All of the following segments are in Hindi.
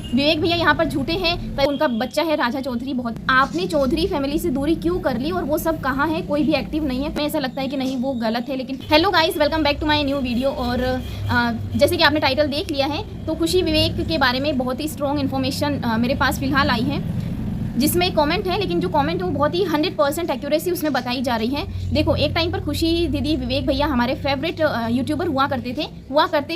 विवेक भैया यहाँ पर झूठे हैं, पर उनका बच्चा है राजा चौधरी। बहुत आपने चौधरी फैमिली से दूरी क्यों कर ली और वो सब कहाँ है, कोई भी एक्टिव नहीं है। मैं ऐसा लगता है कि नहीं वो गलत है। लेकिन hello guys, welcome back to my new video. और जैसे कि आपने टाइटल देख लिया है तो खुशी विवेक के बारे में बहुत ही स्ट्रॉन्ग इन्फॉर्मेशन मेरे पास फिलहाल आई है, जिसमें कमेंट है, लेकिन जो कमेंट है वो बहुत ही 100% एक्यूरेसी उसमें बताई जा रही है। देखो, एक टाइम पर खुशी दीदी, विवेक भैया हमारे फेवरेट यूट्यूबर हुआ करते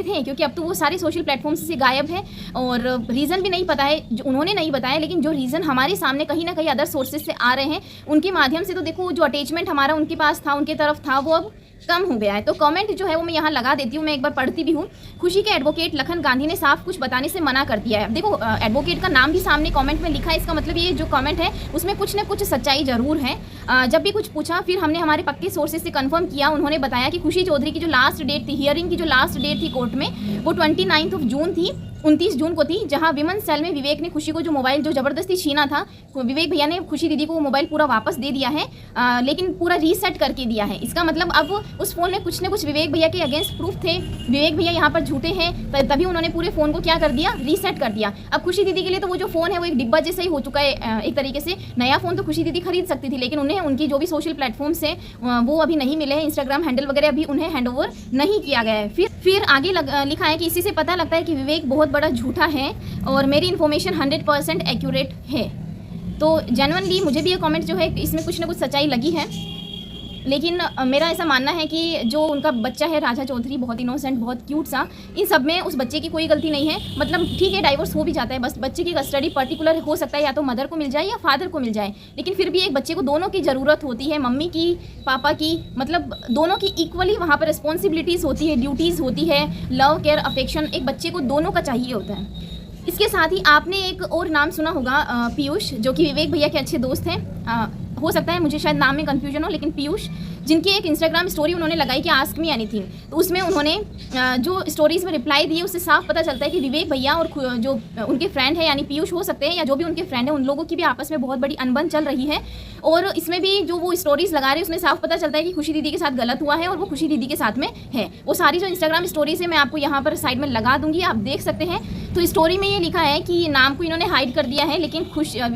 थे, क्योंकि अब तो वो सारे सोशल प्लेटफॉर्म्स से गायब है और रीज़न भी नहीं पता है, जो उन्होंने नहीं बताया। लेकिन जो रीज़न हमारे सामने कहीं ना कहीं अदर सोर्सेज से आ रहे हैं, उनके माध्यम से तो देखो जो अटैचमेंट हमारा उनके पास था, उनके तरफ था, वो अब कम हो गया है। तो कमेंट जो है वो मैं यहाँ लगा देती हूँ, मैं एक बार पढ़ती भी हूँ। खुशी के एडवोकेट लखन गांधी ने साफ कुछ बताने से मना कर दिया है। देखो, एडवोकेट का नाम भी सामने कमेंट में लिखा है, इसका मतलब ये जो कमेंट है उसमें कुछ न कुछ सच्चाई जरूर है। जब भी कुछ पूछा, फिर हमने हमारे पक्के सोर्सेज से कंफर्म किया। उन्होंने बताया कि खुशी चौधरी की जो लास्ट डेट थी, हियरिंग की जो लास्ट डेट थी कोर्ट में, वो 29 जून थी, 29 जून को थी, जहां विमन सेल में विवेक ने खुशी को जो मोबाइल जो ज़बरदस्ती छीना था, विवेक भैया ने खुशी दीदी को वो मोबाइल पूरा वापस दे दिया है, लेकिन पूरा रीसेट करके दिया है। इसका मतलब अब उस फ़ोन में कुछ न कुछ विवेक भैया के अगेंस्ट प्रूफ थे। विवेक भैया यहाँ पर झूठे हैं, तभी उन्होंने पूरे फ़ोन को क्या कर दिया, रीसेट कर दिया। अब खुशी दीदी के लिए तो वो जो फ़ोन है वो एक डिब्बा जैसा ही हो चुका है एक तरीके से। नया फ़ोन तो खुशी दीदी खरीद सकती थी, लेकिन उन्हें उनकी जो भी सोशल प्लेटफॉर्म्स है वो अभी नहीं मिले हैं, इंस्टाग्राम हैंडल वगैरह अभी उन्हें हैंडओवर नहीं किया गया है। फिर आगे लिखा है कि इसी से पता लगता है कि विवेक बहुत बड़ा झूठा है और मेरी इन्फॉर्मेशन 100% एक्यूरेट है। तो जेन्युइनली मुझे भी ये कमेंट जो है इसमें कुछ ना कुछ सच्चाई लगी है, लेकिन मेरा ऐसा मानना है कि जो उनका बच्चा है राजा चौधरी, बहुत इनोसेंट, बहुत क्यूट सा, इन सब में उस बच्चे की कोई गलती नहीं है। मतलब ठीक है, डाइवोर्स हो भी जाता है, बस बच्चे की कस्टडी पर्टिकुलर हो सकता है या तो मदर को मिल जाए या फादर को मिल जाए, लेकिन फिर भी एक बच्चे को दोनों की ज़रूरत होती है, मम्मी की, पापा की, मतलब दोनों की इक्वली वहाँ पर रिस्पॉन्सिबिलिटीज़ होती है, ड्यूटीज़ होती है, लव केयर अफेक्शन एक बच्चे को दोनों का चाहिए होता है। इसके साथ ही आपने एक और नाम सुना होगा, पीयूष, जो कि विवेक भैया के अच्छे दोस्त हैं। हो सकता है मुझे शायद नाम में कन्फ्यूजन हो, लेकिन पीयूष, जिनकी एक इंस्टाग्राम स्टोरी उन्होंने लगाई कि आस्क मी एनीथिंग, तो उसमें उन्होंने जो स्टोरीज़ में रिप्लाई दिए उससे साफ पता चलता है कि विवेक भैया और जो उनके फ्रेंड है, यानी पीयूष हो सकते हैं या जो भी उनके फ्रेंड है, उन लोगों की भी आपस में बहुत बड़ी अनबन चल रही है। और इसमें भी जो वो स्टोरीज़ लगा रहे हैं उसमें साफ पता चलता है कि खुशी दीदी के साथ गलत हुआ है और वो खुशी दीदी के साथ में है। वो सारी जो इंस्टाग्राम स्टोरीज़ है मैं आपको यहाँ पर साइड में लगा दूँगी, आप देख सकते हैं। तो स्टोरी में ये लिखा है कि नाम को इन्होंने हाइड कर दिया है, लेकिन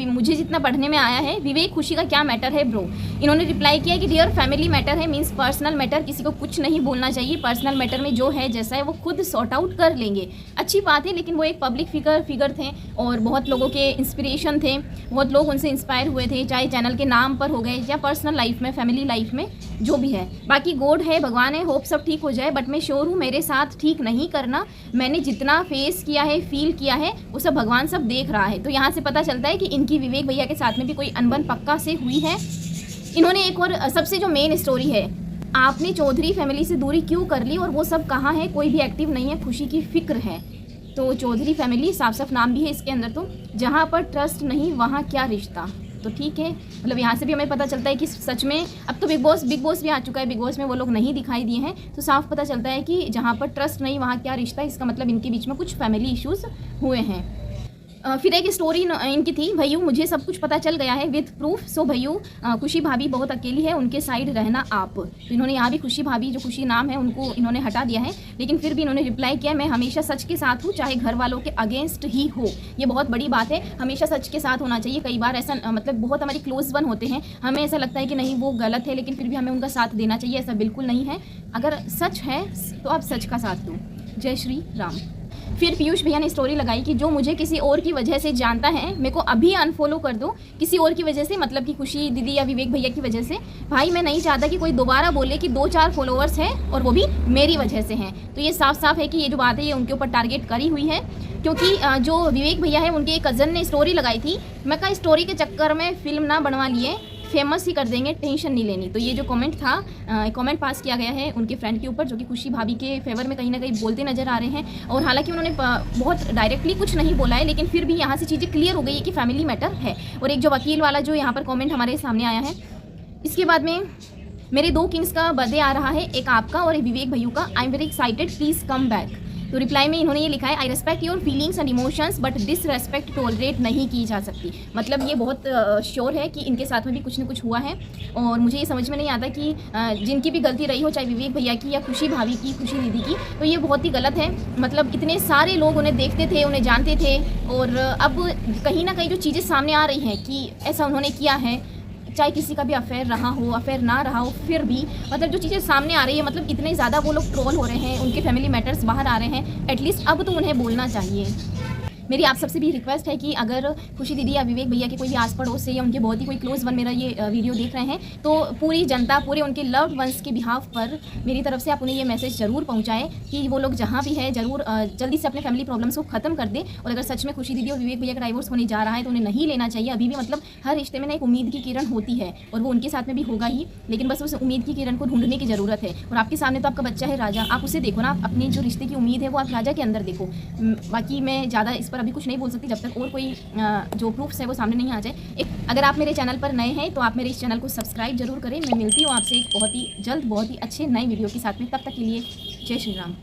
मुझे जितना पढ़ने में आया है, विवेक खुशी का क्या मैटर है ब्रो। इन्होंने रिप्लाई किया कि डियर फैमिली मैटर है, मीन्स पर्सनल मैटर, किसी को कुछ नहीं बोलना चाहिए। पर्सनल मैटर में जो है जैसा है वो खुद सॉर्ट आउट कर लेंगे। अच्छी बात है, लेकिन वो एक पब्लिक फिगर थे और बहुत लोगों के इंस्पिरेशन थे, बहुत लोग उनसे इंस्पायर हुए थे, चाहे चैनल के नाम पर हो गए या पर्सनल लाइफ में, फैमिली लाइफ में, जो भी है। बाकी गॉड है, भगवान है, होप सब ठीक हो जाए, बट मैं श्योर हूँ मेरे साथ ठीक नहीं करना। मैंने जितना फेस किया है, फील किया है, वो सब भगवान सब देख रहा है। तो यहाँ से पता चलता है कि इनकी विवेक भैया के साथ में भी कोई अनबन पक्का से हुई है। इन्होंने एक और सबसे जो मेन स्टोरी है, आपने चौधरी फैमिली से दूरी क्यों कर ली और वो सब कहाँ है, कोई भी एक्टिव नहीं है, खुशी की फिक्र है। तो चौधरी फैमिली साफ साफ नाम भी है इसके अंदर, तो जहाँ पर ट्रस्ट नहीं वहाँ क्या रिश्ता। तो ठीक है, मतलब यहाँ से भी हमें पता चलता है कि सच में अब तो बिग बॉस भी आ चुका है, बिग बॉस में वो लोग नहीं दिखाई दिए हैं, तो साफ पता चलता है कि जहाँ पर ट्रस्ट नहीं वहाँ क्या रिश्ता। इसका मतलब इनके बीच में कुछ फैमिली इश्यूज़ हुए हैं। फिर एक स्टोरी इनकी थी, भैयू मुझे सब कुछ पता चल गया है विद प्रूफ, सो भैयू खुशी भाभी बहुत अकेली है, उनके साइड रहना आप। तो इन्होंने यहाँ भी खुशी भाभी, जो खुशी नाम है, उनको इन्होंने हटा दिया है, लेकिन फिर भी इन्होंने रिप्लाई किया, मैं हमेशा सच के साथ हूँ, चाहे घर वालों के अगेंस्ट ही हो। ये बहुत बड़ी बात है, हमेशा सच के साथ होना चाहिए। कई बार ऐसा मतलब बहुत हमारी क्लोज वन होते हैं, हमें ऐसा लगता है कि नहीं वो गलत है, लेकिन फिर भी हमें उनका साथ देना चाहिए। ऐसा बिल्कुल नहीं है, अगर सच है तो आप सच का साथ दो। जय श्री राम। फिर पीयूष भैया ने स्टोरी लगाई कि जो मुझे किसी और की वजह से जानता है, मेरे को अभी अनफॉलो कर दो। किसी और की वजह से मतलब कि खुशी दीदी या विवेक भैया की वजह से। भाई मैं नहीं चाहता कि कोई दोबारा बोले कि 2-4 फॉलोअर्स हैं और वो भी मेरी वजह से हैं। तो ये साफ साफ है कि ये जो बात है ये उनके ऊपर टारगेट करी हुई है, क्योंकि जो विवेक भैया है उनके एक कज़न ने स्टोरी लगाई थी, मैं कहा स्टोरी के चक्कर में फिल्म ना बनवा लिए, फेमस ही कर देंगे, टेंशन नहीं लेनी। तो ये जो कमेंट था, कमेंट पास किया गया है उनके फ्रेंड के ऊपर, जो कि खुशी भाभी के फेवर में कहीं ना कहीं बोलते नजर आ रहे हैं। और हालांकि उन्होंने बहुत डायरेक्टली कुछ नहीं बोला है, लेकिन फिर भी यहाँ से चीज़ें क्लियर हो गई है कि फैमिली मैटर है। और एक जो वकील वाला जो यहाँ पर कमेंट हमारे सामने आया है, इसके बाद में मेरे 2 किंग्स का बर्थडे आ रहा है, एक आपका और एक विवेक भैयू का। I am very excited, please come back. तो रिप्लाई में इन्होंने ये लिखा है, आई respect your feelings and emotions but disrespect tolerate नहीं की जा सकती। मतलब ये बहुत श्योर है कि इनके साथ में भी कुछ न कुछ हुआ है और मुझे ये समझ में नहीं आता कि जिनकी भी गलती रही हो, चाहे विवेक भैया की या खुशी भाभी की, खुशी दीदी की, तो ये बहुत ही गलत है। मतलब इतने सारे लोग उन्हें देखते थे, उन्हें जानते थे और अब कहीं ना कहीं जो चीज़ें सामने आ रही हैं कि ऐसा उन्होंने किया है, चाहे किसी का भी अफेयर रहा हो, अफेयर ना रहा हो, फिर भी मतलब जो चीज़ें सामने आ रही है, मतलब इतने ज़्यादा वो लोग ट्रोल हो रहे हैं, उनके फैमिली मैटर्स बाहर आ रहे हैं, एटलीस्ट अब तो उन्हें बोलना चाहिए। मेरी आप सबसे भी रिक्वेस्ट है कि अगर खुशी दीदी या विवेक भैया के कोई भी आस पड़ोस से या उनके बहुत ही कोई क्लोज वन मेरा ये वीडियो देख रहे हैं, तो पूरी जनता, पूरे उनके लव्ड वंस के बिहाफ पर मेरी तरफ से आप उन्हें ये मैसेज ज़रूर पहुंचाएं कि वो लोग जहां भी है ज़रूर जल्दी से अपने फैमिली प्रॉब्लम्स को ख़त्म कर दें। और अगर सच में खुशी दीदी और विवेक भैया का डाइवोर्स होने जा रहा है तो उन्हें नहीं लेना चाहिए अभी भी। मतलब हर रिश्ते में ना एक उम्मीद की किरण होती है और वो उनके साथ में भी होगा ही, लेकिन बस उस उम्मीद की किरण को ढूंढने की ज़रूरत है। और आपके सामने तो आपका बच्चा है राजा, आप उसे देखो ना, आप अपनी जो रिश्ते की उम्मीद है वो आप राजा के अंदर देखो। बाकी मैं ज़्यादा इस पर अभी कुछ नहीं बोल सकती जब तक और कोई जो प्रूफ्स है वो सामने नहीं आ जाए। अगर आप मेरे चैनल पर नए हैं तो आप मेरे इस चैनल को सब्सक्राइब जरूर करें। मैं मिलती हूँ आपसे एक बहुत ही जल्द बहुत ही अच्छे नए वीडियो के साथ में। तब तक के लिए जय श्री राम।